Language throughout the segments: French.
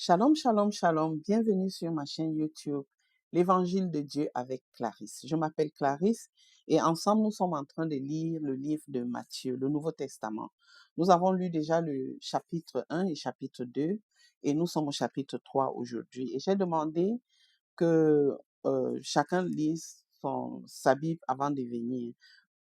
Shalom, shalom, shalom. Bienvenue sur ma chaîne YouTube, l'Évangile de Dieu avec Clarisse. Je m'appelle Clarisse et ensemble, nous sommes en train de lire le livre de Matthieu, le Nouveau Testament. Nous avons lu déjà le chapitre 1 et chapitre 2 et nous sommes au chapitre 3 aujourd'hui. Et j'ai demandé que chacun lise sa Bible avant de venir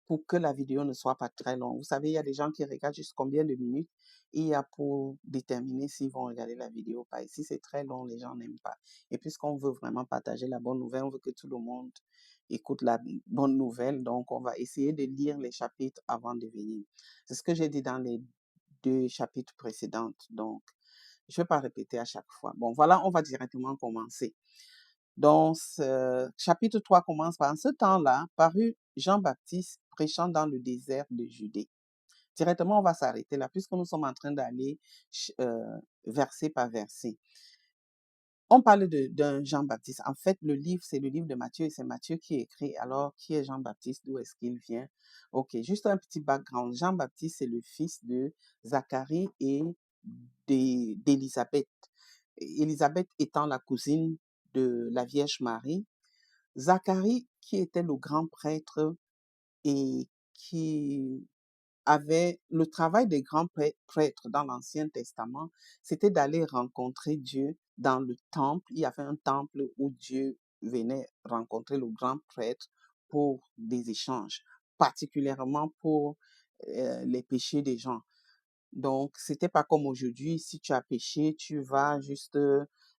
pour que la vidéo ne soit pas très longue. Vous savez, il y a des gens qui regardent juste combien de minutes et il y a pour déterminer s'ils vont regarder la vidéo ou pas. Et si c'est très long, les gens n'aiment pas. Et puisqu'on veut vraiment partager la bonne nouvelle, on veut que tout le monde écoute la bonne nouvelle, donc on va essayer de lire les chapitres avant de venir. C'est ce que j'ai dit dans les deux chapitres précédents, donc je ne vais pas répéter à chaque fois. Bon, voilà, on va directement commencer. Donc, ce chapitre 3 commence par: En ce temps-là, parut Jean-Baptiste prêchant dans le désert de Judée. Directement, on va s'arrêter là, puisque nous sommes en train d'aller verset par verset. On parle d'un Jean-Baptiste. En fait, le livre, c'est le livre de Matthieu et c'est Matthieu qui écrit. Alors, qui est Jean-Baptiste? D'où est-ce qu'il vient? Ok, juste un petit background. Jean-Baptiste, c'est le fils de Zacharie et d'Élisabeth. Élisabeth étant la cousine de la Vierge Marie. Zacharie, qui était le grand prêtre et qui avait le travail des grands prêtres dans l'Ancien Testament, c'était d'aller rencontrer Dieu dans le temple. Il y avait un temple où Dieu venait rencontrer le grand prêtre pour des échanges, particulièrement pour les péchés des gens. Donc, c'était pas comme aujourd'hui, si tu as péché, tu vas juste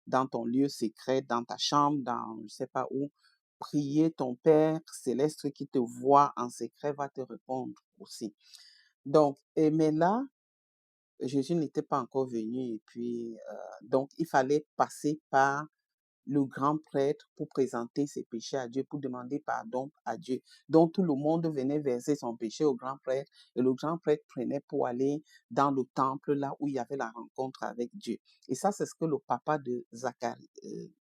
dans ton lieu secret, dans ta chambre, dans je sais pas où, prier ton Père céleste qui te voit en secret va te répondre aussi. Donc, mais là, Jésus n'était pas encore venu et puis, donc il fallait passer par le grand prêtre pour présenter ses péchés à Dieu, pour demander pardon à Dieu. Donc tout le monde venait verser son péché au grand prêtre et le grand prêtre prenait pour aller dans le temple là où il y avait la rencontre avec Dieu. Et ça, c'est ce que le papa de Zacharie,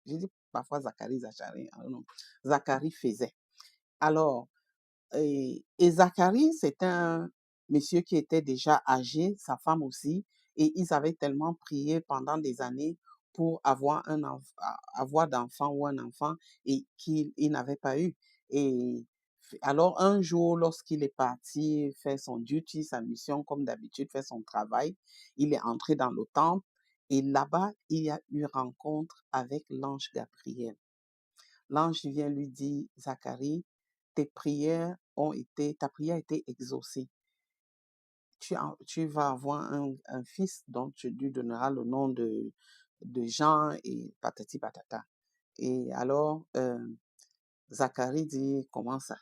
je dis parfois Zacharie, non, Zacharie faisait. Alors, et Zacharie, c'est un monsieur qui était déjà âgé, sa femme aussi, et ils avaient tellement prié pendant des années pour avoir avoir d'enfant ou un enfant et qu'il n'avait pas eu. Et alors un jour, lorsqu'il est parti faire son duty, sa mission, comme d'habitude, faire son travail, il est entré dans le temple et là-bas, il y a eu rencontre avec l'ange Gabriel. L'ange vient lui dire: Zacharie, ta prière a été exaucée. Tu vas avoir un fils dont tu lui donneras le nom de Jean et patati patata. Et alors, Zacharie dit: Comment ça?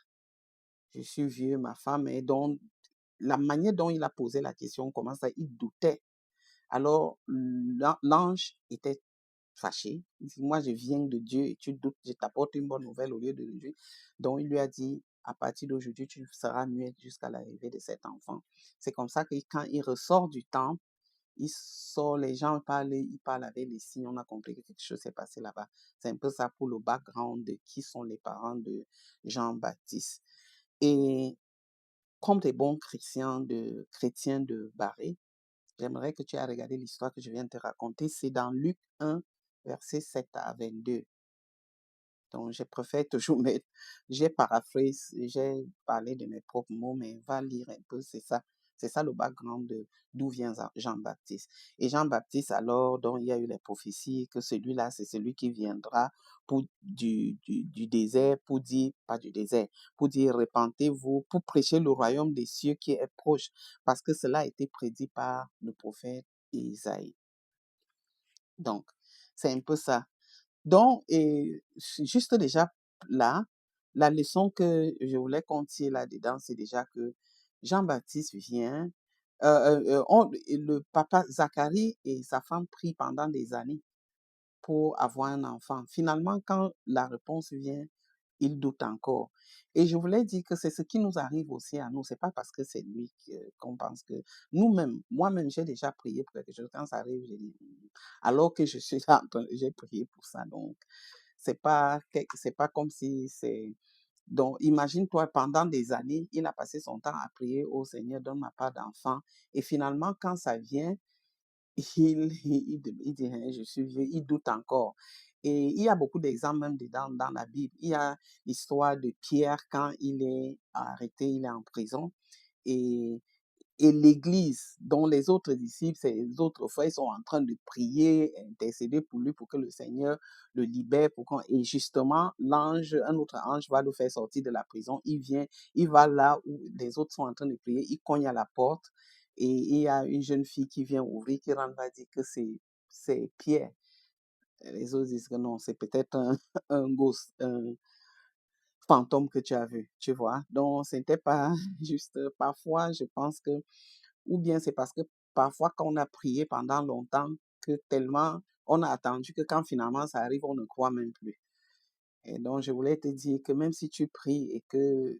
Je suis vieux, ma femme est donc, la manière dont il a posé la question, comment ça, il doutait. Alors, l'ange était fâché. Il dit: Moi, je viens de Dieu et tu doutes, je t'apporte une bonne nouvelle au lieu de Dieu. Donc, il lui a dit: À partir d'aujourd'hui, tu seras muette jusqu'à l'arrivée de cet enfant. C'est comme ça que quand il ressort du temple, il sort, les gens parlent, il parle avec les signes. On a compris que quelque chose s'est passé là-bas. C'est un peu ça pour le background de qui sont les parents de Jean-Baptiste. Et comme des bons chrétiens de Barré, j'aimerais que tu aies regardé l'histoire que je viens de te raconter. C'est dans Luc 1, versets 7 à 22. Donc, je préfère toujours mettre, j'ai paraphrase, j'ai parlé de mes propres mots, mais va lire un peu, c'est ça. C'est ça le background de d'où vient Jean-Baptiste. Et Jean-Baptiste, alors, dont il y a eu les prophéties, que celui-là, c'est celui qui viendra pour du désert, pour dire, pas du désert, pour dire: Repentez-vous, pour prêcher le royaume des cieux qui est proche, parce que cela a été prédit par le prophète Isaïe. Donc, c'est un peu ça. Donc, et juste déjà là, la leçon que je voulais qu'on tire là-dedans, c'est déjà que Jean-Baptiste vient, et le papa Zacharie et sa femme prient pendant des années pour avoir un enfant. Finalement, quand la réponse vient, il doute encore. Et je voulais dire que c'est ce qui nous arrive aussi à nous. C'est pas parce que c'est lui qu'on pense que nous-mêmes, moi-même, j'ai déjà prié pour quelque chose. Quand ça arrive, j'ai dit: Alors que je suis là, j'ai prié pour ça. Donc, c'est pas comme si c'est. Donc, imagine-toi, pendant des années, il a passé son temps à prier au Seigneur: Donne-moi pas d'enfant. Et finalement, quand ça vient, il dit, hein, je suis vieux, il doute encore. Et il y a beaucoup d'exemples même dedans dans la Bible. Il y a l'histoire de Pierre quand il est arrêté, il est en prison. Et et l'Église, dont les autres disciples, ses autres frères, ils sont en train de prier, intercéder pour lui, pour que le Seigneur le libère. Et justement, un autre ange va le faire sortir de la prison. Il vient, il va là où les autres sont en train de prier, il cogne à la porte et il y a une jeune fille qui vient ouvrir, qui rentre, va dire que c'est Pierre. Et les autres disent que non, c'est peut-être un ghost, un fantôme que tu as vu, tu vois. Donc, c'était pas juste, parfois, je pense que ou bien c'est parce que parfois, quand on a prié pendant longtemps, que tellement on a attendu que quand finalement ça arrive, on ne croit même plus. Et donc, je voulais te dire que même si tu pries et que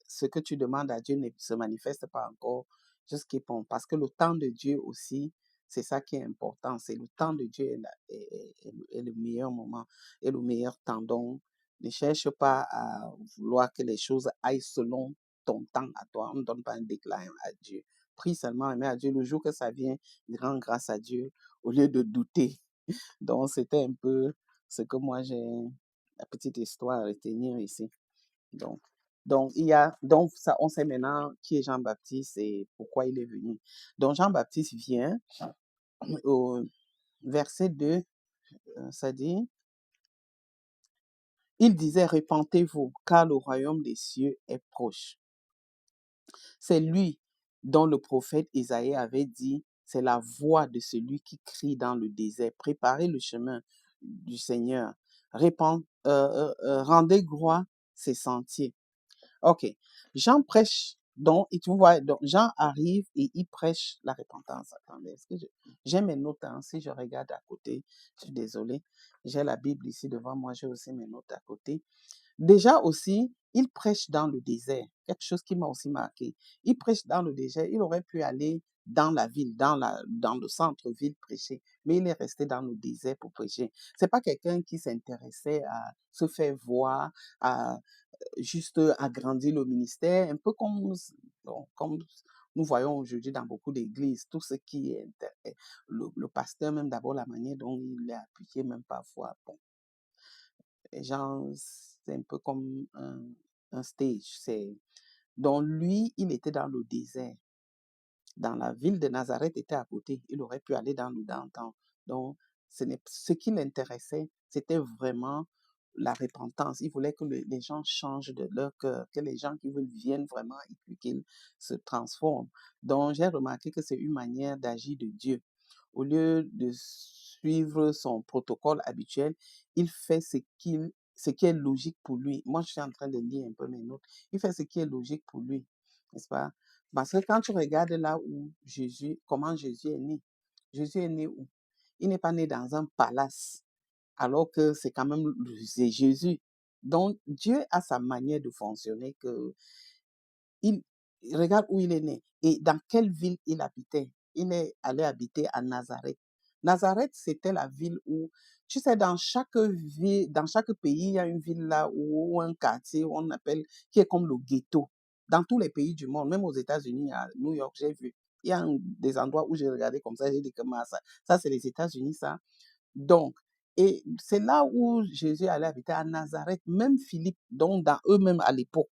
ce que tu demandes à Dieu ne se manifeste pas encore, juste bon, parce que le temps de Dieu aussi, c'est ça qui est important. C'est le temps de Dieu est le meilleur moment et le meilleur temps. Donc, ne cherche pas à vouloir que les choses aillent selon ton temps à toi. On ne donne pas un déclin à Dieu. Prie seulement, mais à Dieu. Le jour que ça vient, rends grâce à Dieu au lieu de douter. Donc, c'était un peu ce que moi j'ai, la petite histoire à retenir ici. Donc, donc ça, on sait maintenant qui est Jean-Baptiste et pourquoi il est venu. Donc, Jean-Baptiste vient au verset 2, ça dit, il disait, répentez-vous, car le royaume des cieux est proche. C'est lui dont le prophète Isaïe avait dit, c'est la voix de celui qui crie dans le désert, préparez le chemin du Seigneur, rendez gloire ses sentiers. Ok, Jean prêche, donc, et tu vois, donc Jean arrive et il prêche la repentance. Attendez, j'ai mes notes, hein, si je regarde à côté, je suis désolée, j'ai la Bible ici devant moi, j'ai aussi mes notes à côté. Déjà aussi, il prêche dans le désert, quelque chose qui m'a aussi marqué. Il prêche dans le désert, il aurait pu aller dans la ville, dans le centre-ville prêcher, mais il est resté dans le désert pour prêcher. C'est pas quelqu'un qui s'intéressait à se faire voir, à juste agrandir le ministère, un peu comme nous voyons aujourd'hui dans beaucoup d'églises, tout ce qui est le pasteur, même d'abord la manière dont il est appliqué, même parfois, bon, les gens, c'est un peu comme un stage. Donc lui, il était dans le désert. Dans la ville de Nazareth était à côté. Il aurait pu aller dans le downtown. Donc, ce qui l'intéressait, c'était vraiment la repentance. Il voulait que les gens changent de leur cœur, que les gens qui veulent viennent vraiment et puis qu'ils se transforment. Donc, j'ai remarqué que c'est une manière d'agir de Dieu. Au lieu de suivre son protocole habituel, il fait ce qui est logique pour lui. Moi, je suis en train de lire un peu mes notes. Il fait ce qui est logique pour lui, n'est-ce pas? Parce que quand tu regardes là où comment Jésus est né où? Il n'est pas né dans un palace, alors que c'est quand même, c'est Jésus. Donc, Dieu a sa manière de fonctionner que il regarde où il est né et dans quelle ville il habitait. Il est allé habiter à Nazareth. Nazareth, c'était la ville où, tu sais, dans chaque ville, dans chaque pays, il y a une ville là ou un quartier où on appelle, qui est comme le ghetto. Dans tous les pays du monde, même aux États-Unis, à New York, j'ai vu. Il y a des endroits où j'ai regardé comme ça, j'ai dit comment ça c'est les États-Unis, ça. Donc, et c'est là où Jésus allait habiter à Nazareth. Même Philippe, donc dans eux-mêmes à l'époque,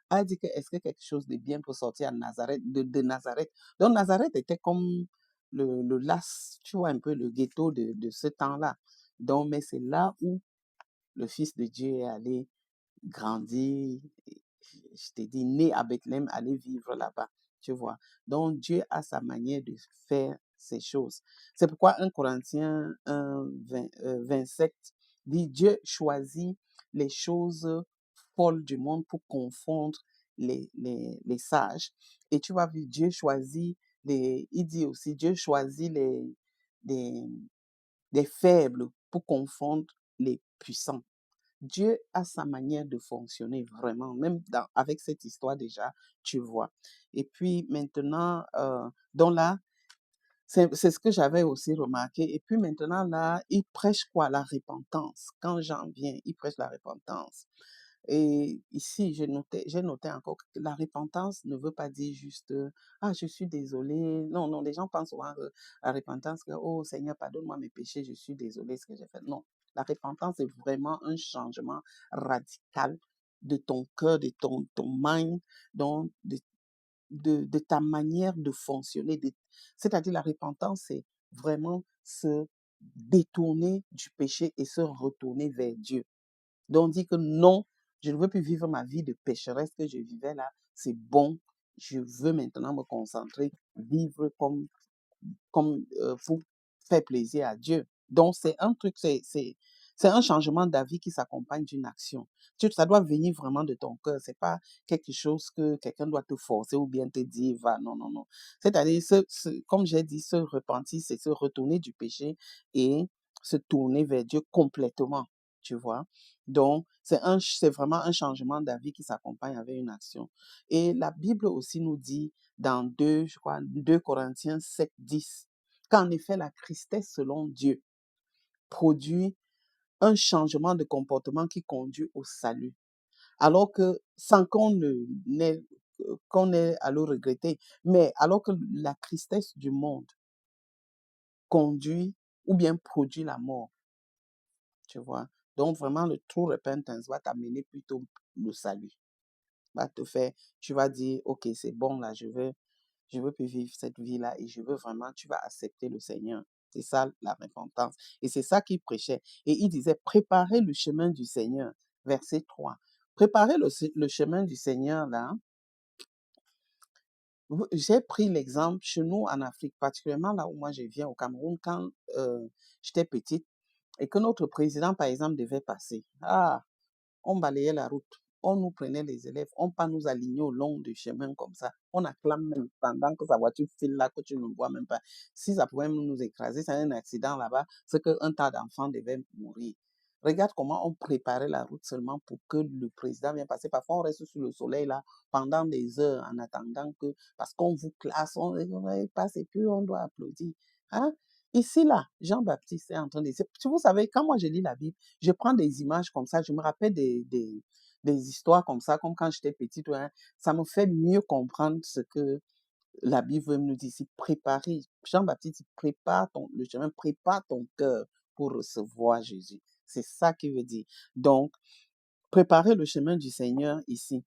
a dit que est-ce que quelque chose de bien peut sortir à Nazareth, de Nazareth. Donc Nazareth était comme le las, tu vois un peu le ghetto de ce temps-là. Donc, mais c'est là où le Fils de Dieu est allé grandir, je t'ai dit, né à Bethléem, aller vivre là-bas, tu vois. Donc, Dieu a sa manière de faire ces choses. C'est pourquoi 1 Corinthiens 27 dit, Dieu choisit les choses folles du monde pour confondre les sages. Et tu vas voir, Dieu choisit il dit aussi, Dieu choisit les, les faibles pour confondre les puissants. Dieu a sa manière de fonctionner vraiment, même avec cette histoire déjà, tu vois. Et puis maintenant, donc là, c'est ce que j'avais aussi remarqué. Et puis maintenant, là, il prêche quoi? La repentance. Quand Jean vient, il prêche la repentance. Et ici, j'ai noté encore que la repentance ne veut pas dire juste ah, je suis désolé. Non, non, les gens pensent souvent que la repentance, que oh Seigneur, pardonne-moi mes péchés, je suis désolé ce que j'ai fait. Non, la repentance est vraiment un changement radical de ton cœur, de ton mind, donc de ta manière de fonctionner. C'est-à-dire la repentance, c'est vraiment se détourner du péché et se retourner vers Dieu. Donc, on dit que non, je ne veux plus vivre ma vie de pécheresse que je vivais là. C'est bon. Je veux maintenant me concentrer, vivre pour faire plaisir à Dieu. Donc, c'est un truc, c'est un changement d'avis qui s'accompagne d'une action. Ça doit venir vraiment de ton cœur. C'est pas quelque chose que quelqu'un doit te forcer ou bien te dire, va, non, non, non. C'est-à-dire, comme j'ai dit, se repentir, c'est se retourner du péché et se tourner vers Dieu complètement, tu vois. Donc, c'est vraiment un changement d'avis qui s'accompagne avec une action. Et la Bible aussi nous dit dans je crois, 2 Corinthiens 7, 10, qu'en effet, la tristesse selon Dieu produit un changement de comportement qui conduit au salut. Alors que sans qu'on ait à le regretter, mais alors que la tristesse du monde conduit ou bien produit la mort, tu vois. Donc vraiment, le true repentance va t'amener plutôt le salut. Va te faire, tu vas dire, ok, c'est bon là, je veux plus vivre cette vie-là et je veux vraiment, tu vas accepter le Seigneur. C'est ça la repentance. Et c'est ça qu'il prêchait. Et il disait, préparez le chemin du Seigneur. Verset 3. Préparez le chemin du Seigneur, là. J'ai pris l'exemple chez nous en Afrique, particulièrement là où moi je viens au Cameroun, quand j'étais petite et que notre président, par exemple, devait passer. Ah, on balayait la route, on nous prenait les élèves, on pas nous aligner au long du chemin comme ça. On acclame même pendant que sa voiture file là, que tu ne vois même pas. Si ça pouvait même nous écraser, c'est un accident là-bas, c'est qu'un tas d'enfants devaient mourir. Regarde comment on préparait la route seulement pour que le président vienne passer. Parfois, on reste sur le soleil là pendant des heures en attendant que, parce qu'on vous classe, on passe et puis on doit applaudir. Hein? Ici, là, Jean-Baptiste est en train de dire, vous savez, quand moi je lis la Bible, je prends des images comme ça, je me rappelle des histoires comme ça, comme quand j'étais petite, ouais, ça me fait mieux comprendre ce que la Bible nous dit ici, préparer. Jean-Baptiste, le chemin, prépare ton cœur pour recevoir Jésus. C'est ça qu'il veut dire. Donc, préparer le chemin du Seigneur ici.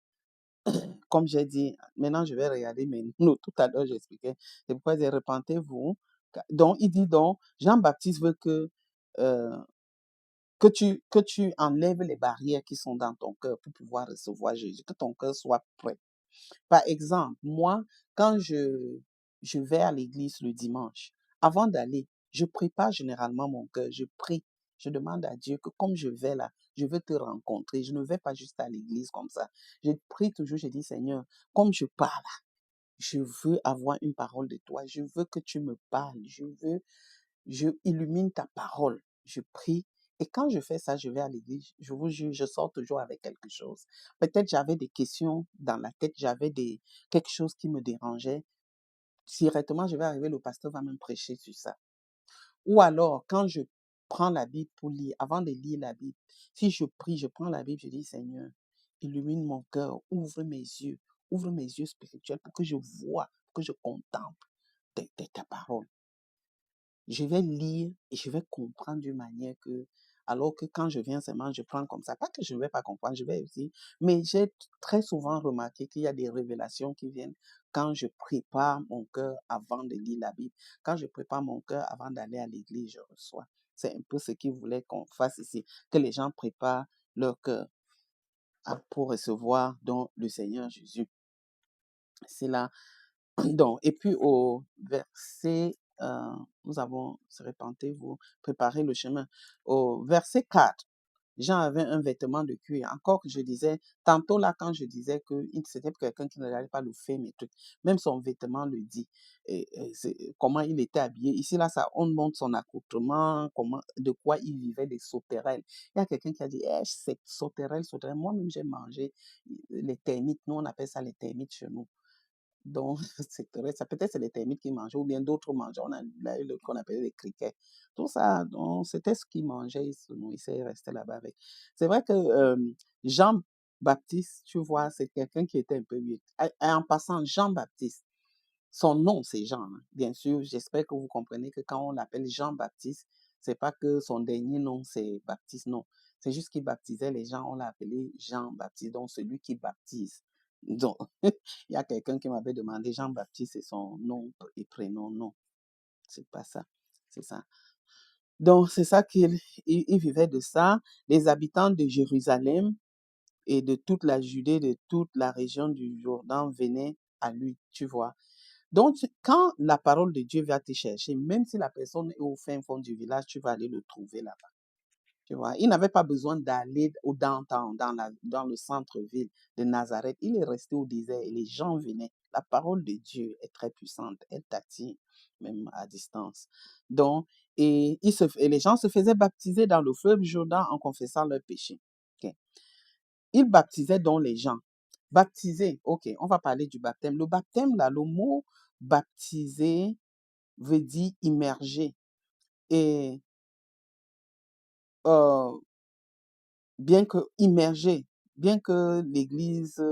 Comme j'ai dit, maintenant je vais regarder mais nous, tout à l'heure j'expliquais, c'est pourquoi il dit repentez-vous. Donc, il dit donc, Jean-Baptiste veut euh, que tu enlèves les barrières qui sont dans ton cœur pour pouvoir recevoir Jésus, que ton cœur soit prêt. Par exemple, moi, quand je vais à l'église le dimanche, avant d'aller, je prépare généralement mon cœur, je prie, je demande à Dieu que comme je vais là, je veux te rencontrer, je ne vais pas juste à l'église comme ça. Je prie toujours, je dis Seigneur, comme je parle, je veux avoir une parole de toi, je veux que tu me parles, je illumine ta parole, je prie. Et quand je fais ça, je vais à l'église, je vous jure, je sors toujours avec quelque chose. Peut-être j'avais des questions dans la tête, quelque chose qui me dérangeait. Directement, je vais arriver, le pasteur va me prêcher sur ça. Ou alors, quand je prends la Bible pour lire, avant de lire la Bible, si je prie, je prends la Bible, je dis, Seigneur, illumine mon cœur, ouvre mes yeux spirituels pour que je vois, pour que je contemple ta parole. Je vais lire et je vais comprendre d'une manière que, alors que quand je viens seulement, je prends comme ça. Pas que je ne vais pas comprendre, je vais aussi. Mais j'ai très souvent remarqué qu'il y a des révélations qui viennent quand je prépare mon cœur avant de lire la Bible. Quand je prépare mon cœur avant d'aller à l'église, je reçois. C'est un peu ce qu'il voulait qu'on fasse ici, que les gens préparent leur cœur pour recevoir donc le Seigneur Jésus. C'est là. Donc, et puis au verset, nous avons, repentez-vous, préparez le chemin. Au verset 4, Jean avait un vêtement de cuir. Encore que je disais, tantôt là, quand je disais que c'était quelqu'un qui n'allait pas le faire, mes trucs, même son vêtement le dit. Comment il était habillé. Ici, là, ça, on montre son accoutrement, de quoi il vivait, des sauterelles. Il y a quelqu'un qui a dit, c'est sauterelles, sauterelles. Moi-même, j'ai mangé les termites. Nous, on appelle ça les termites chez nous. Donc, ça peut-être c'est les termites qui mangeaient ou bien d'autres mangeaient. On a qu'on appelait les criquets. Tout ça, donc, c'était ce qu'ils mangeaient, ils se nourrissaient, ils restaient là-bas avec. C'est vrai que Jean Baptiste, tu vois, c'est quelqu'un qui était un peu weird. Et en passant, Jean-Baptiste, son nom, c'est Jean, hein. Bien sûr, j'espère que vous comprenez que quand on l'appelle Jean-Baptiste, c'est pas que son dernier nom, c'est Baptiste, non. C'est juste qu'il baptisait les gens, on l'a appelé Jean-Baptiste, donc celui qui baptise. Donc, il y a quelqu'un qui m'avait demandé Jean-Baptiste, c'est son nom et prénom. Non, c'est pas ça. C'est ça. Donc, c'est ça qu'il vivait de ça. Les habitants de Jérusalem et de toute la Judée, de toute la région du Jourdain venaient à lui, tu vois. Donc, quand la parole de Dieu va te chercher, même si la personne est au fin fond du village, tu vas aller le trouver là-bas. Tu vois, il n'avait pas besoin d'aller au downtown, dans le centre-ville de Nazareth. Il est resté au désert et les gens venaient. La parole de Dieu est très puissante. Elle t'attire, même à distance. Donc, et les gens se faisaient baptiser dans le fleuve Jourdain en confessant leurs péchés. Ok. Il baptisait donc les gens. Baptiser, ok, on va parler du baptême. Le baptême, là, le mot baptiser veut dire immerger. Et euh, bien que immerger, bien que l'Église,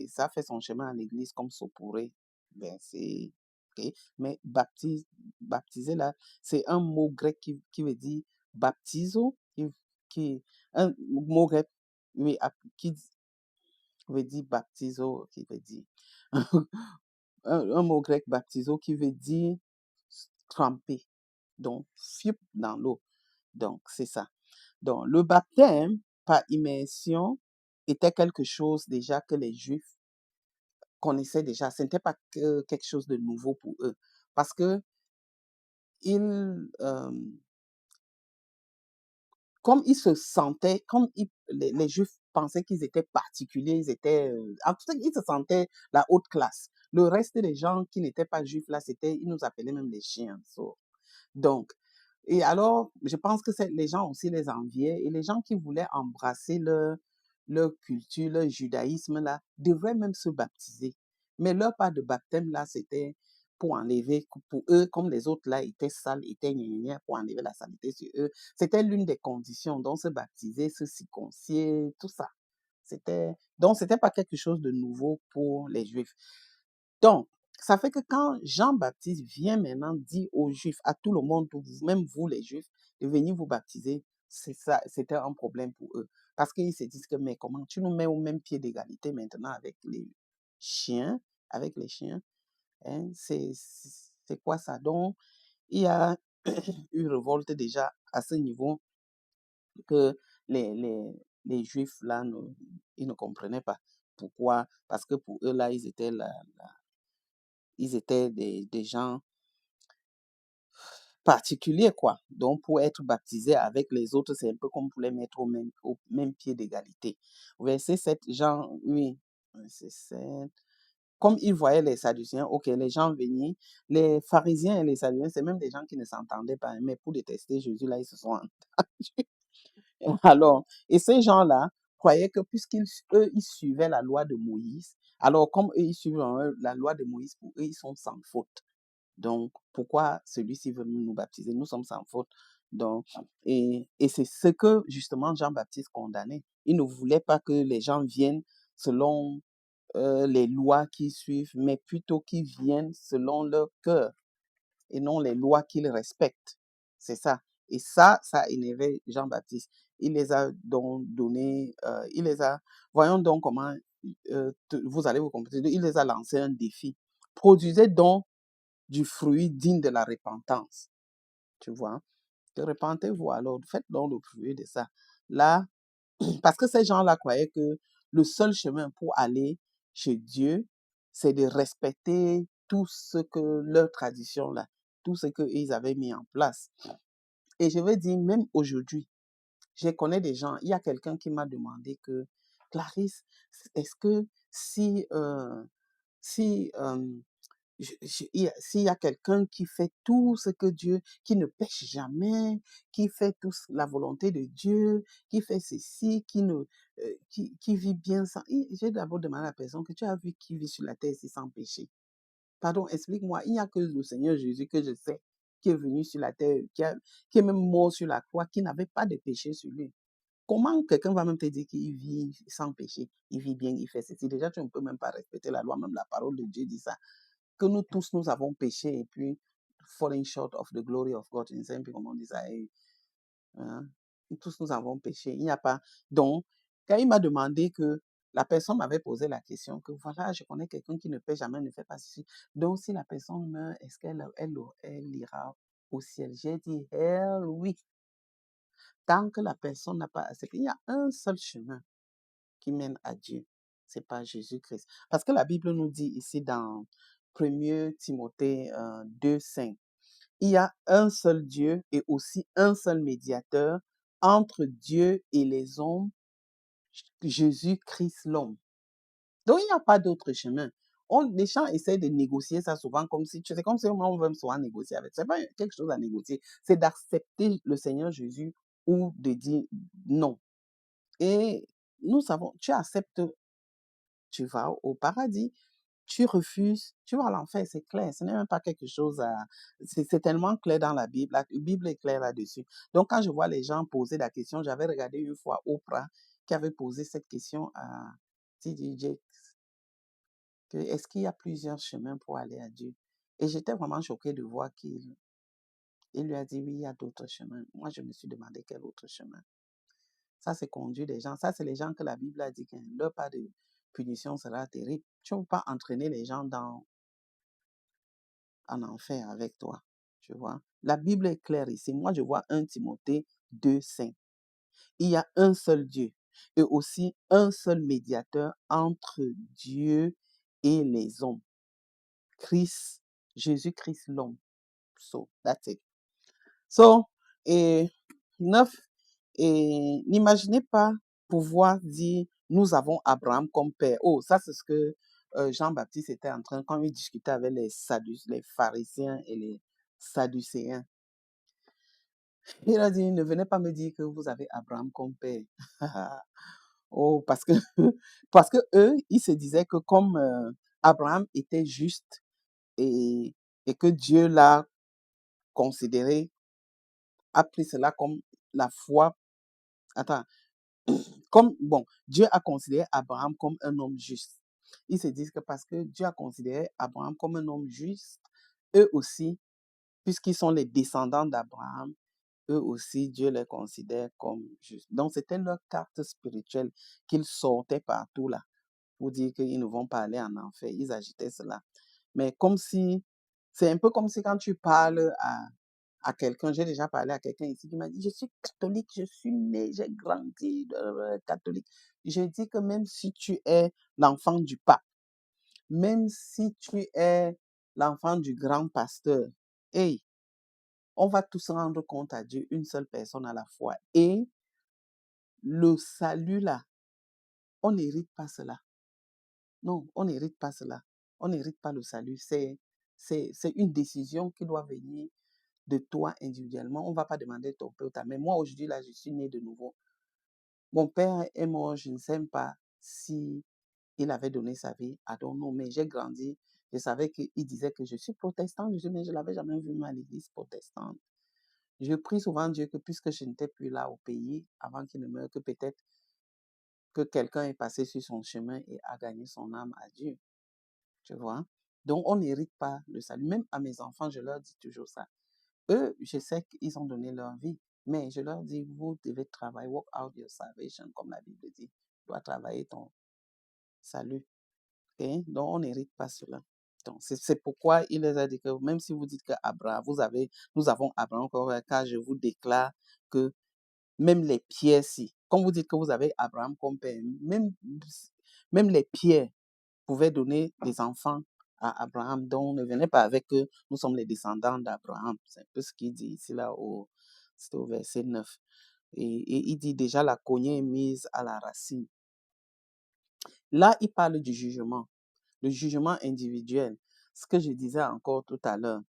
ça fait son chemin à l'Église comme ça pourrait, ben c'est, ok, mais baptiser là, c'est un mot grec qui veut dire baptizo, un mot grec, oui, qui veut dire baptizo, qui veut dire, un mot grec baptizo qui veut dire tremper, donc fiup dans l'eau. Donc, c'est ça. Donc, le baptême par immersion était quelque chose déjà que les Juifs connaissaient déjà. Ce n'était pas quelque chose de nouveau pour eux. Parce que ils, comme ils se sentaient, les Juifs pensaient qu'ils étaient particuliers, ils étaient, en tout cas, ils se sentaient la haute classe. Le reste des gens qui n'étaient pas Juifs, là, ils nous appelaient même les chiens. So, donc, et alors, je pense que les gens aussi les enviaient et les gens qui voulaient embrasser leur culture, leur judaïsme là, devraient même se baptiser. Mais leur part de baptême là, c'était pour enlever, pour eux, comme les autres là étaient sales, étaient gna gna gna, pour enlever la saleté sur eux. C'était l'une des conditions, donc se baptiser, se circoncire, tout ça. Donc, c'était pas quelque chose de nouveau pour les Juifs. Donc, ça fait que quand Jean-Baptiste vient maintenant dire aux Juifs, à tout le monde, même vous les Juifs, de venir vous baptiser, c'est ça, c'était un problème pour eux. Parce qu'ils se disent que, mais comment tu nous mets au même pied d'égalité maintenant chiens, avec les chiens, hein, c'est quoi ça? Donc, il y a une révolte déjà à ce niveau que les, les, les Juifs, là, ils ne comprenaient pas. Pourquoi? Parce que pour eux, là, ils étaient des gens particuliers, quoi. Donc, pour être baptisés avec les autres, c'est un peu comme pour les mettre au même pied d'égalité. Verset 7, Jean, oui, verset 7. Comme ils voyaient les Sadducéens, ok, les gens venaient, les pharisiens et les Sadducéens, c'est même des gens qui ne s'entendaient pas, mais pour détester Jésus, là, ils se sont entendus. Alors, et ces gens-là croyaient que puisqu'ils eux, ils suivaient la loi de Moïse, alors comme eux, ils suivent la loi de Moïse, pour eux, ils sont sans faute. Donc, pourquoi celui-ci veut nous baptiser? Nous sommes sans faute. Donc, et c'est ce que justement Jean-Baptiste condamnait. Il ne voulait pas que les gens viennent selon les lois qu'ils suivent, mais plutôt qu'ils viennent selon leur cœur et non les lois qu'ils respectent. C'est ça. Et ça énervait Jean-Baptiste. Il les a donc donné, voyons donc comment vous allez vous comprendre. Il les a lancé un défi. Produisez donc du fruit digne de la repentance. Tu vois? Repentez-vous alors, faites donc le fruit de ça. Là, parce que ces gens-là croyaient que le seul chemin pour aller chez Dieu, c'est de respecter tout ce que leur tradition là, tout ce qu'ils avaient mis en place. Et je veux dire, même aujourd'hui, je connais des gens, il y a quelqu'un qui m'a demandé que, Clarisse, est-ce que si s'il y a quelqu'un qui fait tout ce que Dieu, qui ne pêche jamais, qui fait tout la volonté de Dieu, qui fait ceci, qui vit bien sans... J'ai d'abord demandé à la personne que tu as vu qui vit sur la terre ici sans péché. Pardon, explique-moi, il n'y a que le Seigneur Jésus que je sais, qui est venu sur la terre, qui est même mort sur la croix, qui n'avait pas de péché sur lui. Comment quelqu'un va même te dire qu'il vit sans péché, il vit bien, il fait ceci? Déjà, tu ne peux même pas respecter la loi, même la parole de Dieu dit ça, que nous tous, nous avons péché et puis falling short of the glory of God. Je ne sais plus comment on dit ça. Hein. Tous nous avons péché. Il n'y a pas. Donc, quand il m'a demandé que la personne m'avait posé la question que voilà, je connais quelqu'un qui ne paie jamais, ne fait pas ceci. Donc, si la personne meurt, est-ce qu'elle ira au ciel? J'ai dit, hell oui. Tant que la personne n'a pas accepté, il y a un seul chemin qui mène à Dieu. C'est pas Jésus-Christ. Parce que la Bible nous dit ici dans 1 Timothée 2,5, il y a un seul Dieu et aussi un seul médiateur entre Dieu et les hommes, Jésus-Christ l'homme. Donc, il n'y a pas d'autre chemin. Les gens essaient de négocier ça souvent comme si, c'est comme si on veut souvent négocier avec. C'est pas quelque chose à négocier, c'est d'accepter le Seigneur Jésus ou de dire non. Et nous savons, tu acceptes, tu vas au paradis. Tu refuses, tu vas à l'enfer, c'est clair. Ce n'est même pas quelque chose à... C'est tellement clair dans la Bible. La Bible est claire là-dessus. Donc, quand je vois les gens poser la question, j'avais regardé une fois Oprah qui avait posé cette question à T.D. Jakes, que est-ce qu'il y a plusieurs chemins pour aller à Dieu? Et j'étais vraiment choquée de voir il lui a dit oui, il y a d'autres chemins. Moi, je me suis demandé quel autre chemin. Ça, c'est conduire les gens. Ça, c'est les gens que la Bible a dit que leur pas de punition sera terrible. Tu ne peux pas entraîner les gens en enfer avec toi. Tu vois. La Bible est claire ici. Moi, je vois 1 Timothée 2,5. Il y a un seul Dieu et aussi un seul médiateur entre Dieu et les hommes. Christ, Jésus-Christ l'homme. So, that's it. So, et 9, et n'imaginez pas pouvoir dire, nous avons Abraham comme père. Oh, ça c'est ce que Jean-Baptiste était en train, quand il discutait avec les pharisiens et les sadducéens. Il a dit, ne venez pas me dire que vous avez Abraham comme père. Oh, parce que eux, ils se disaient que comme Abraham était juste et, et que Dieu l'a considéré, a pris cela comme la foi. Attends, bon, Dieu a considéré Abraham comme un homme juste. Ils se disent que parce que Dieu a considéré Abraham comme un homme juste, eux aussi, puisqu'ils sont les descendants d'Abraham, eux aussi, Dieu les considère comme justes. Donc, c'était leur carte spirituelle qu'ils sortaient partout là pour dire qu'ils ne vont pas aller en enfer. Ils agitaient cela. Mais comme si, c'est un peu comme si quand tu parles à quelqu'un, j'ai déjà parlé à quelqu'un ici qui m'a dit, je suis catholique, je suis né, j'ai grandi catholique. Je dis que même si tu es l'enfant du pape, même si tu es l'enfant du grand pasteur, hey, on va tous rendre compte à Dieu, une seule personne à la fois. Et le salut là, on n'hérite pas cela. Non, on n'hérite pas cela. On n'hérite pas le salut. C'est une décision qui doit venir de toi individuellement. On ne va pas demander ton père ou ta mère. Moi, aujourd'hui, là, je suis né de nouveau. Mon père est mort, je ne sais pas si il avait donné sa vie à don't know, mais j'ai grandi. Je savais qu'il disait que je suis protestant, mais je ne l'avais jamais vu à l'église protestante. Je prie souvent Dieu que puisque je n'étais plus là au pays avant qu'il ne meure, que peut-être que quelqu'un est passé sur son chemin et a gagné son âme à Dieu. Tu vois? Donc, on n'hérite pas le salut. Même à mes enfants, je leur dis toujours ça. Eux, je sais qu'ils ont donné leur vie, mais je leur dis, vous devez travailler, work out your salvation, comme la Bible dit. Tu dois travailler ton salut. Okay? Donc, on n'hérite pas cela. Donc, c'est pourquoi il les a dit que même si vous dites que Abraham, nous avons Abraham, car je vous déclare que même les pierres, si, comme vous dites que vous avez Abraham comme père, même les pierres pouvaient donner des enfants à Abraham. Donc, ne venez pas avec eux, nous sommes les descendants d'Abraham. C'est un peu ce qu'il dit ici, là, c'était au verset 9. Et il dit déjà, la cognée est mise à la racine. Là, il parle du jugement, le jugement individuel. Ce que je disais encore tout à l'heure,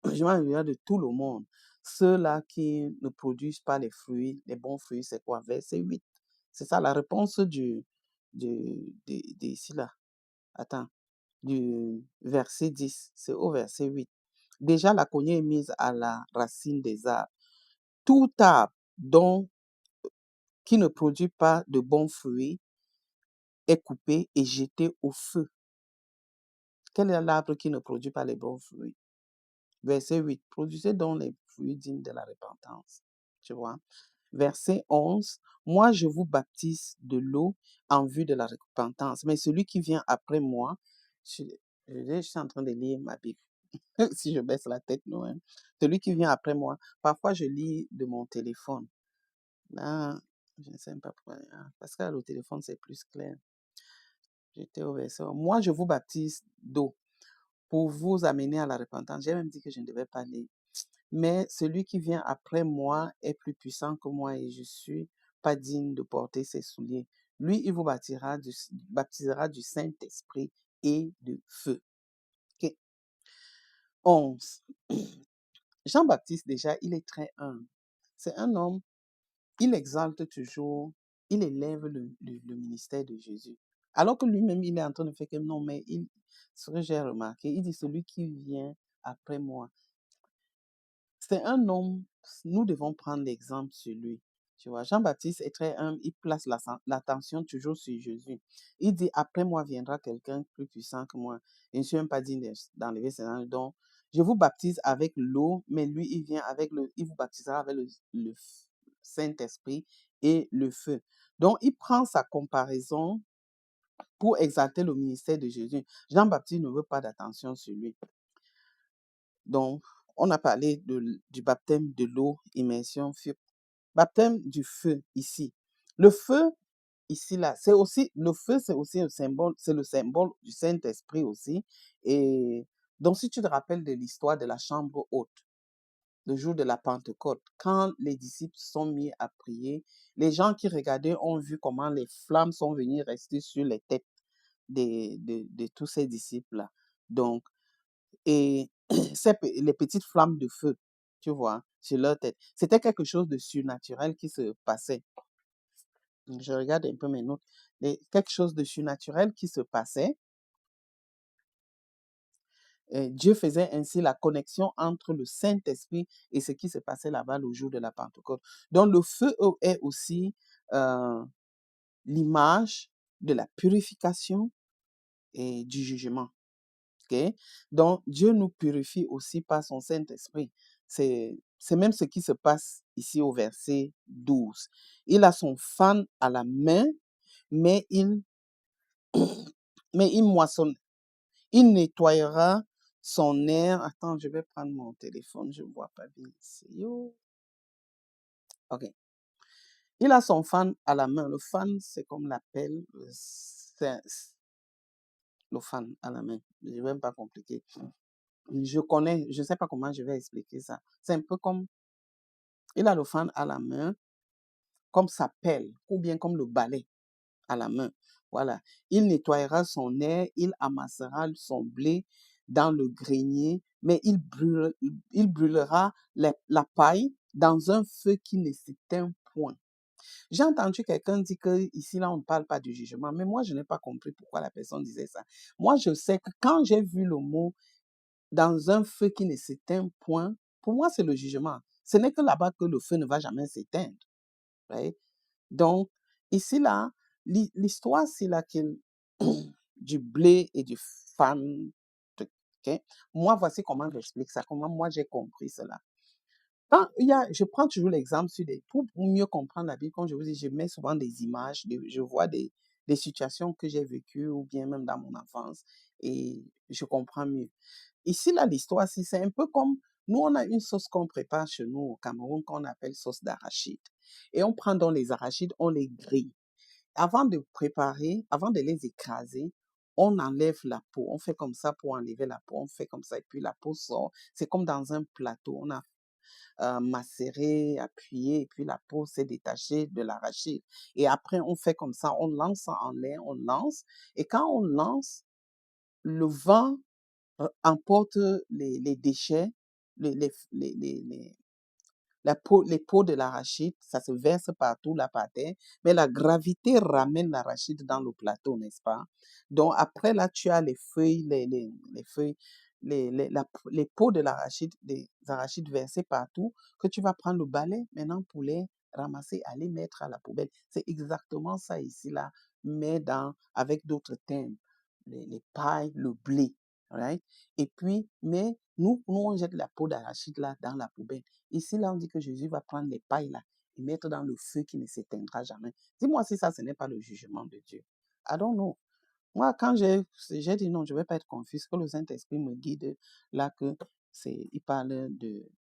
le jugement individuel de tout le monde. Ceux-là qui ne produisent pas les fruits, les bons fruits, c'est quoi? Verset 8. C'est ça la réponse ici, là. Attends, du verset 10. C'est au verset 8. Déjà, la cognée est mise à la racine des arbres. Tout arbre dont qui ne produit pas de bons fruits est coupé et jeté au feu. Quel est l'arbre qui ne produit pas les bons fruits? Verset 8. Produisez donc les fruits dignes de la repentance. Tu vois? Verset 11. Moi, je vous baptise de l'eau en vue de la repentance. Mais celui qui vient après moi, je suis en train de lire ma Bible. Si je baisse la tête, non, hein. Celui qui vient après moi, parfois je lis de mon téléphone. Là, je ne sais pas pourquoi. Parce que le téléphone, c'est plus clair. J'étais au verset 11. Moi, je vous baptise d'eau pour vous amener à la repentance. J'ai même dit que je ne devais pas lire. Mais celui qui vient après moi est plus puissant que moi et je suis pas digne de porter ses souliers. Lui, il vous baptisera du Saint-Esprit et de feu. Ok. 11. Jean-Baptiste, déjà, il est très humble. C'est un homme, il exalte toujours, il élève le ministère de Jésus. Alors que lui-même, il est en train de faire que non, mais ce que j'ai remarqué, il dit celui qui vient après moi. C'est un homme, nous devons prendre l'exemple sur lui. Tu vois, Jean-Baptiste est très humble, il place l'attention toujours sur Jésus. Il dit, après moi viendra quelqu'un plus puissant que moi. Je ne suis même pas digne d'enlever ses anges. Donc, je vous baptise avec l'eau, mais lui, il vous baptisera avec le Saint-Esprit et le feu. Donc, il prend sa comparaison pour exalter le ministère de Jésus. Jean-Baptiste ne veut pas d'attention sur lui. Donc, on a parlé du baptême de l'eau, immersion, feu. Baptême du feu ici. Le feu, ici, là, le feu, c'est aussi un symbole, c'est le symbole du Saint-Esprit aussi. Et donc, si tu te rappelles de l'histoire de la chambre haute, le jour de la Pentecôte, quand les disciples sont mis à prier, les gens qui regardaient ont vu comment les flammes sont venues rester sur les têtes de tous ces disciples-là. Donc, et les petites flammes de feu, tu vois, sur leur tête. C'était quelque chose de surnaturel qui se passait. Je regarde un peu mes notes. Quelque chose de surnaturel qui se passait. Dieu faisait ainsi la connexion entre le Saint-Esprit et ce qui se passait là-bas le jour de la Pentecôte. Donc, le feu est aussi l'image de la purification et du jugement. Okay? Donc, Dieu nous purifie aussi par son Saint-Esprit. C'est même ce qui se passe ici au verset 12. Il a son fan à la main, mais il moissonne. Il nettoyera son air. Attends, je vais prendre mon téléphone, je ne vois pas bien ici. OK. Il a son fan à la main. Le fan, c'est comme l'appelle. Le fan à la main. Je ne vais même pas compliquer. Je connais, je ne sais pas comment je vais expliquer ça. C'est un peu comme, il a le fan à la main, comme sa pelle, ou bien comme le balai à la main. Voilà. Il nettoyera son air, il amassera son blé dans le grenier, mais il brûlera la paille dans un feu qui ne s'éteint point. J'ai entendu quelqu'un dire que ici là, on ne parle pas du jugement, mais moi, je n'ai pas compris pourquoi la personne disait ça. Moi, je sais que quand j'ai vu le mot dans un feu qui ne s'éteint point, pour moi, c'est le jugement. Ce n'est que là-bas que le feu ne va jamais s'éteindre. Right? Donc, ici, là, l'histoire, c'est laquelle du blé et du fan. Okay? Moi, voici comment j'explique ça, comment moi j'ai compris cela. Je prends toujours l'exemple pour mieux comprendre la Bible, comme je vous dis, je mets souvent des images, je vois des situations que j'ai vécues ou bien même dans mon enfance et je comprends mieux. Ici, là, l'histoire, c'est un peu comme, nous, on a une sauce qu'on prépare chez nous au Cameroun qu'on appelle sauce d'arachide. Et on prend donc les arachides, on les grille. Avant de préparer, avant de les écraser, on enlève la peau. On fait comme ça pour enlever la peau. On fait comme ça et puis la peau sort. C'est comme dans un plateau. On a macéré, appuyé et puis la peau s'est détachée de l'arachide. Et après, on fait comme ça. On lance ça en l'air, on lance. Et quand on lance, le vent emporte les déchets, les, les, les, les, les- les peaux de l'arachide, ça se verse partout là par terre, mais la gravité ramène l'arachide dans le plateau, n'est-ce pas? Donc après là, tu as les feuilles, les feuilles, les peaux de l'arachide, des arachides versées partout, que tu vas prendre le balai maintenant pour les ramasser, aller mettre à la poubelle. C'est exactement ça ici, là, mais avec d'autres thèmes. Les pailles, le blé. Right? Et puis, mais nous, on jette la peau d'arachide là dans la poubelle. Ici, là, on dit que Jésus va prendre les pailles là et mettre dans le feu qui ne s'éteindra jamais. Dis-moi si ça, ce n'est pas le jugement de Dieu. I don't know. Moi, quand j'ai dit non, je ne vais pas être confus, que le Saint-Esprit me guide là il parle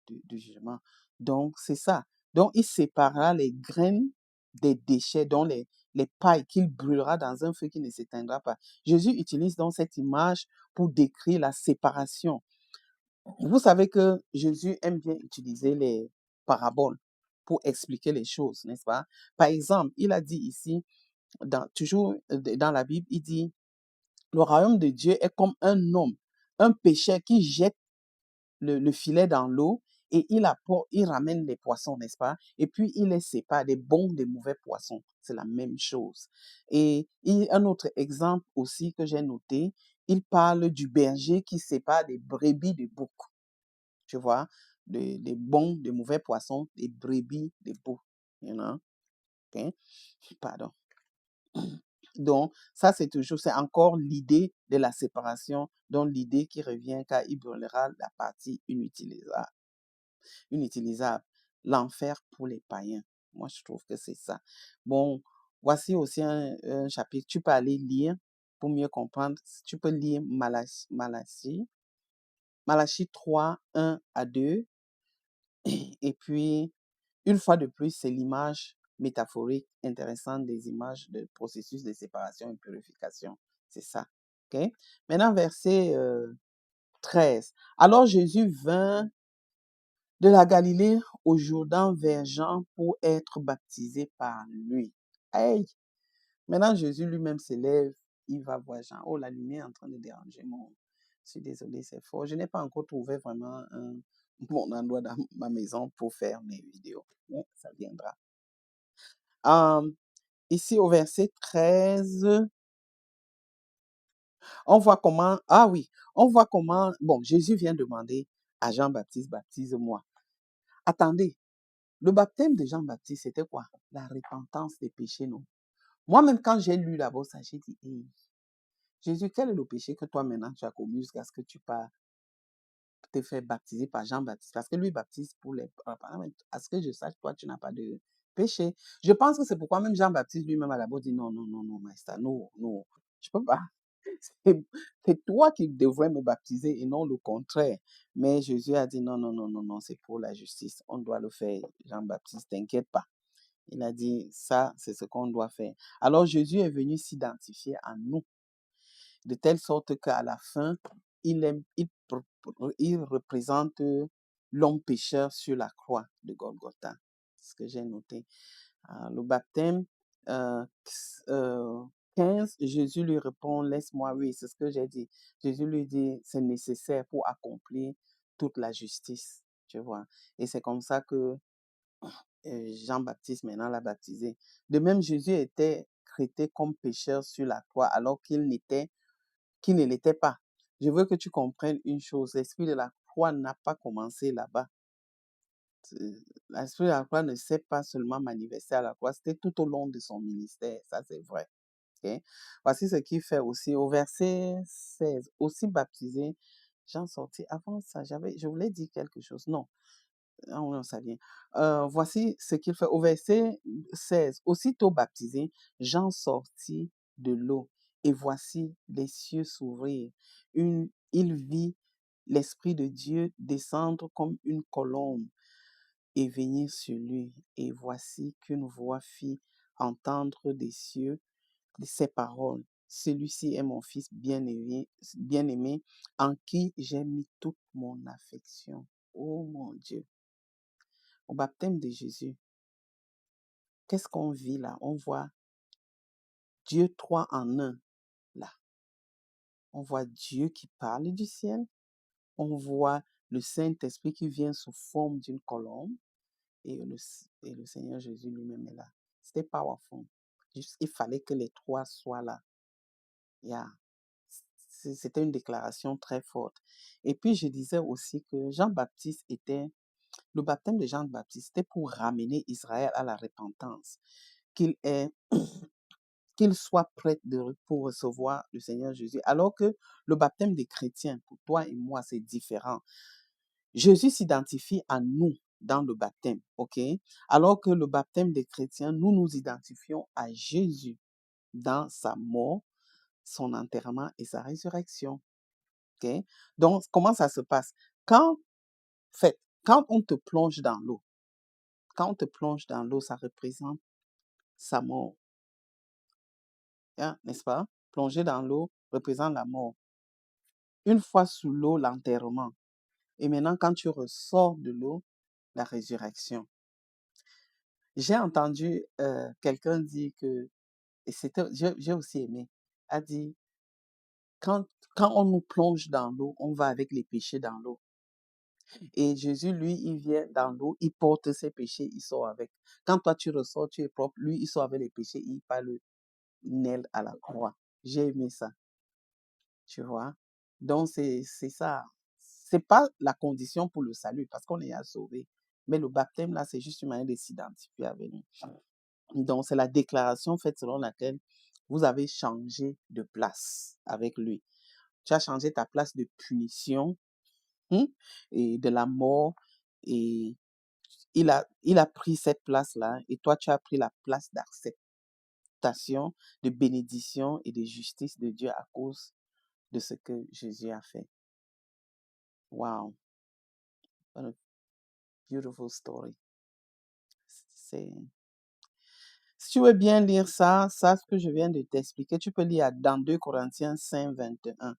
du jugement. Donc, c'est ça. Donc, il séparera les graines des déchets, dont les pailles qu'il brûlera dans un feu qui ne s'éteindra pas. Jésus utilise donc cette image pour décrire la séparation. Vous savez que Jésus aime bien utiliser les paraboles pour expliquer les choses, n'est-ce pas? Par exemple, il a dit ici, toujours dans la Bible, il dit, le royaume de Dieu est comme un homme, un pécheur qui jette le filet dans l'eau et il ramène les poissons, n'est-ce pas? Et puis il les sépare des bons des mauvais poissons. C'est la même chose. Et un autre exemple aussi que j'ai noté, il parle du berger qui sépare des brebis des boucs. Tu vois? Des bons des mauvais poissons, des brebis des boucs. You know? Okay? Pardon. Donc, ça, c'est encore l'idée de la séparation, donc l'idée qui revient car il brûlera la partie inutilisable. L'enfer pour les païens. Moi, je trouve que c'est ça. Bon, voici aussi un chapitre. Tu peux aller lire pour mieux comprendre. Tu peux lire Malachie 3, 1 à 2. Et puis, une fois de plus, c'est l'image métaphorique intéressante des images de processus de séparation et purification. C'est ça. OK? Maintenant, verset 13. Alors Jésus vint de la Galilée au Jourdain vers Jean pour être baptisé par lui. Hey! Maintenant, Jésus lui-même s'élève, il va voir Jean. Oh, la lumière est en train de déranger Je suis désolée, c'est fort. Je n'ai pas encore trouvé vraiment un bon endroit dans ma maison pour faire mes vidéos. Mais ça viendra. Ici, au verset 13, on voit comment, bon, Jésus vient demander à Jean-Baptiste, baptise-moi. Attendez, le baptême de Jean-Baptiste, c'était quoi? La repentance des péchés, non? Moi-même, quand j'ai lu là-bas, j'ai dit, hey, Jésus, quel est le péché que toi, maintenant, tu as commis jusqu'à ce que tu te fais baptiser par Jean-Baptiste? Parce que lui baptise pour les... À ce que je sache, toi, tu n'as pas de péché. Je pense que c'est pourquoi même Jean-Baptiste lui-même à la base dit, non, non, non, non, maître, non, non, je peux pas. C'est toi qui devrais me baptiser et non le contraire. Mais Jésus a dit, non, non, non, non, non, c'est pour la justice. On doit le faire, Jean-Baptiste, t'inquiète pas. Il a dit, ça, c'est ce qu'on doit faire. Alors Jésus est venu s'identifier à nous, de telle sorte qu'à la fin, il représente l'homme pécheur sur la croix de Golgotha. C'est ce que j'ai noté. Le baptême, 15, Jésus lui répond, laisse-moi, oui, c'est ce que j'ai dit. Jésus lui dit, c'est nécessaire pour accomplir toute la justice, tu vois. Et c'est comme ça que Jean-Baptiste maintenant l'a baptisé. De même, Jésus était traité comme pécheur sur la croix alors qu'il ne l'était pas. Je veux que tu comprennes une chose. L'esprit de la croix n'a pas commencé là-bas. L'esprit de la croix ne s'est pas seulement manifesté à la croix, c'était tout au long de son ministère. Ça, c'est vrai. Okay? Voici ce qu'il fait aussi au verset 16. Aussi baptisé, j'en sortis. Avant ça, je voulais dire quelque chose. Non, non, ça vient. Voici ce qu'il fait au verset 16. Aussitôt baptisé, Jean sortit de l'eau et voici les cieux s'ouvrir. Il vit l'Esprit de Dieu descendre comme une colombe et venir sur lui. Et voici qu'une voix fit entendre des cieux ces paroles. Celui-ci est mon fils bien-aimé, en qui j'ai mis toute mon affection. Oh mon Dieu. Au baptême de Jésus, qu'est-ce qu'on vit là? On voit Dieu trois en un là. On voit Dieu qui parle du ciel. On voit le Saint-Esprit qui vient sous forme d'une colombe. Et le Seigneur Jésus lui-même est là. C'était powerful. Juste, il fallait que les trois soient là. Yeah. C'était une déclaration très forte. Et puis, je disais aussi que Jean-Baptiste était Le baptême de Jean le Baptiste, c'était pour ramener Israël à la repentance, qu'il est, qu'il soit prêt pour recevoir le Seigneur Jésus. Alors que le baptême des chrétiens, pour toi et moi, c'est différent. Jésus s'identifie à nous dans le baptême, ok? Alors que le baptême des chrétiens, nous nous identifions à Jésus dans sa mort, son enterrement et sa résurrection, ok? Donc, comment ça se passe? Quand, fait, quand on te plonge dans l'eau, quand on te plonge dans l'eau, ça représente sa mort, hein, n'est-ce pas? Plonger dans l'eau représente la mort. Une fois sous l'eau, l'enterrement. Et maintenant, quand tu ressors de l'eau, la résurrection. J'ai entendu quelqu'un dire que, et j'ai aussi aimé, a dit, quand, quand on nous plonge dans l'eau, on va avec les péchés dans l'eau. Et Jésus, lui, il vient dans l'eau, il porte ses péchés, il sort avec. Quand toi, tu ressors, tu es propre, lui, il sort avec les péchés, il parle nail à la croix. J'ai aimé ça, tu vois. Donc, c'est ça. C'est pas la condition pour le salut, parce qu'on est à sauver. Mais le baptême, là, c'est juste une manière de s'identifier avec nous. Donc, c'est la déclaration faite selon laquelle vous avez changé de place avec lui. Tu as changé ta place de punition et de la mort. Et il a pris cette place-là et toi, tu as pris la place d'acceptation, de bénédiction et de justice de Dieu à cause de ce que Jésus a fait. Wow, what a beautiful story. C'est... Si tu veux bien lire ça, ce que je viens de t'expliquer, tu peux lire dans 2 Corinthiens 5, 21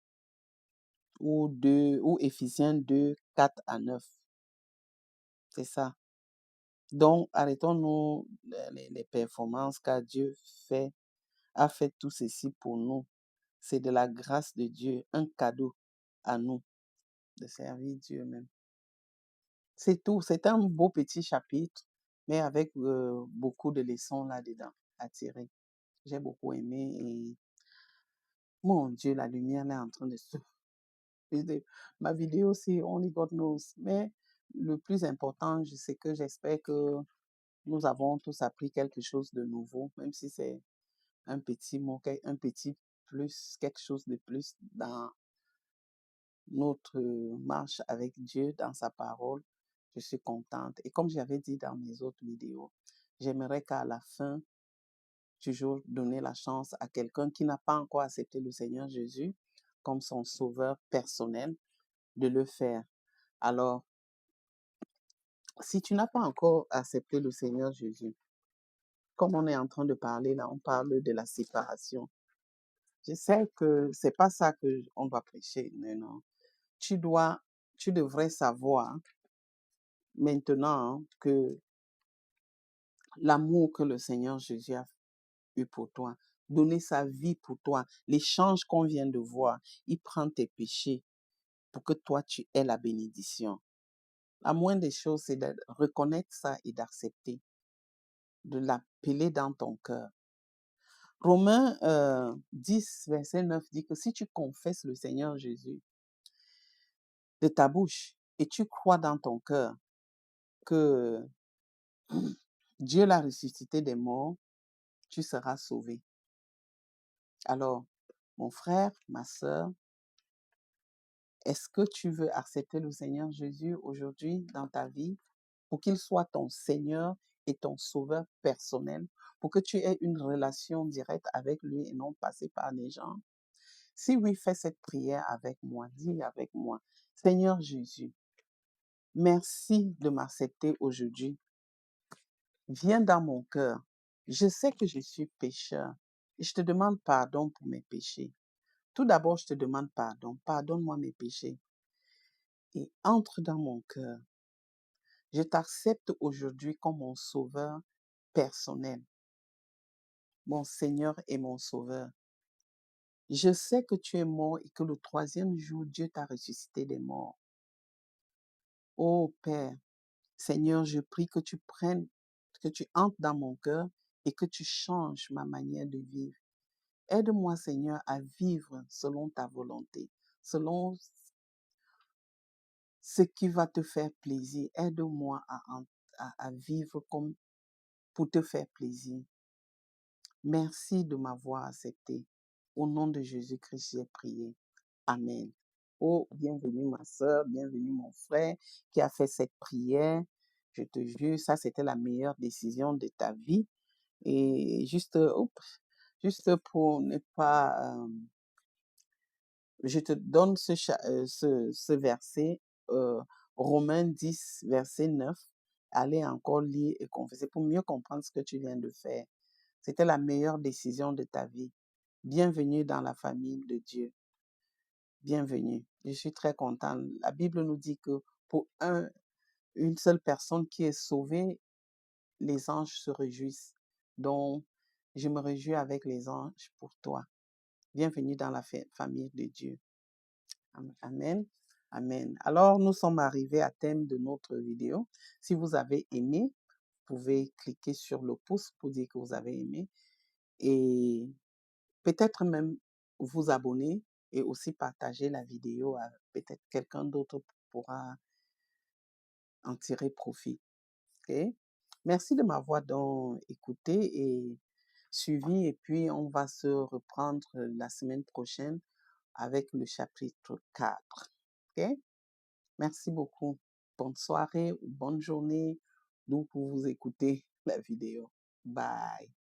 ou Éphésiens 2, 4 à 9. C'est ça. Donc, arrêtons-nous les performances car Dieu a fait tout ceci pour nous. C'est de la grâce de Dieu, un cadeau à nous de servir Dieu même. C'est tout. C'est un beau petit chapitre, mais avec beaucoup de leçons là-dedans à tirer. J'ai beaucoup aimé et mon Dieu, la lumière là est en train de se... Ma vidéo, c'est Only God Knows. Mais le plus important, c'est que j'espère que nous avons tous appris quelque chose de nouveau, même si c'est un petit mot, un petit plus, quelque chose de plus dans notre marche avec Dieu, dans sa parole. Je suis contente. Et comme j'avais dit dans mes autres vidéos, j'aimerais qu'à la fin, toujours donner la chance à quelqu'un qui n'a pas encore accepté le Seigneur Jésus comme son sauveur personnel de le faire. Alors, si tu n'as pas encore accepté le Seigneur Jésus, comme on est en train de parler là, on parle de la séparation. Je sais que c'est pas ça que on va prêcher, mais non. Tu devrais savoir maintenant que l'amour que le Seigneur Jésus a eu pour toi, donner sa vie pour toi, l'échange qu'on vient de voir, il prend tes péchés pour que toi tu aies la bénédiction. La moindre des choses, c'est de reconnaître ça et d'accepter, de l'appeler dans ton cœur. Romains 10, verset 9 dit que si tu confesses le Seigneur Jésus de ta bouche et tu crois dans ton cœur que Dieu l'a ressuscité des morts, tu seras sauvé. Alors, mon frère, ma sœur, est-ce que tu veux accepter le Seigneur Jésus aujourd'hui dans ta vie pour qu'il soit ton Seigneur et ton Sauveur personnel, pour que tu aies une relation directe avec lui et non passer par les gens? Si oui, fais cette prière avec moi. Dis avec moi, Seigneur Jésus, merci de m'accepter aujourd'hui. Viens dans mon cœur. Je sais que je suis pécheur et je te demande pardon pour mes péchés. Tout d'abord, je te demande pardon. Pardonne-moi mes péchés et entre dans mon cœur. Je t'accepte aujourd'hui comme mon sauveur personnel, mon Seigneur et mon sauveur. Je sais que tu es mort et que le troisième jour, Dieu t'a ressuscité des morts. Ô Père, Seigneur, je prie que tu prennes, que tu entres dans mon cœur et que tu changes ma manière de vivre. Aide-moi, Seigneur, à vivre selon ta volonté, selon ce qui va te faire plaisir. Aide-moi à vivre comme pour te faire plaisir. Merci de m'avoir accepté. Au nom de Jésus-Christ, j'ai prié. Amen. Oh, bienvenue ma soeur, bienvenue mon frère qui a fait cette prière. Je te jure, ça c'était la meilleure décision de ta vie. Et juste pour ne pas, je te donne ce verset, Romains 10, verset 9. Allez encore lire et confesser pour mieux comprendre ce que tu viens de faire. C'était la meilleure décision de ta vie. Bienvenue dans la famille de Dieu. Bienvenue. Je suis très content. La Bible nous dit que pour une seule personne qui est sauvée, les anges se réjouissent. Donc, je me réjouis avec les anges pour toi. Bienvenue dans la famille de Dieu. Amen. Amen. Alors, nous sommes arrivés à thème de notre vidéo. Si vous avez aimé, vous pouvez cliquer sur le pouce pour dire que vous avez aimé et peut-être même vous abonner et aussi partager la vidéo à peut-être quelqu'un d'autre pourra en tirer profit. Ok? Merci de m'avoir donc écouté et suivi et puis on va se reprendre la semaine prochaine avec le chapitre 4. Ok? Merci beaucoup. Bonne soirée ou bonne journée d'où vous écoutez la vidéo. Bye.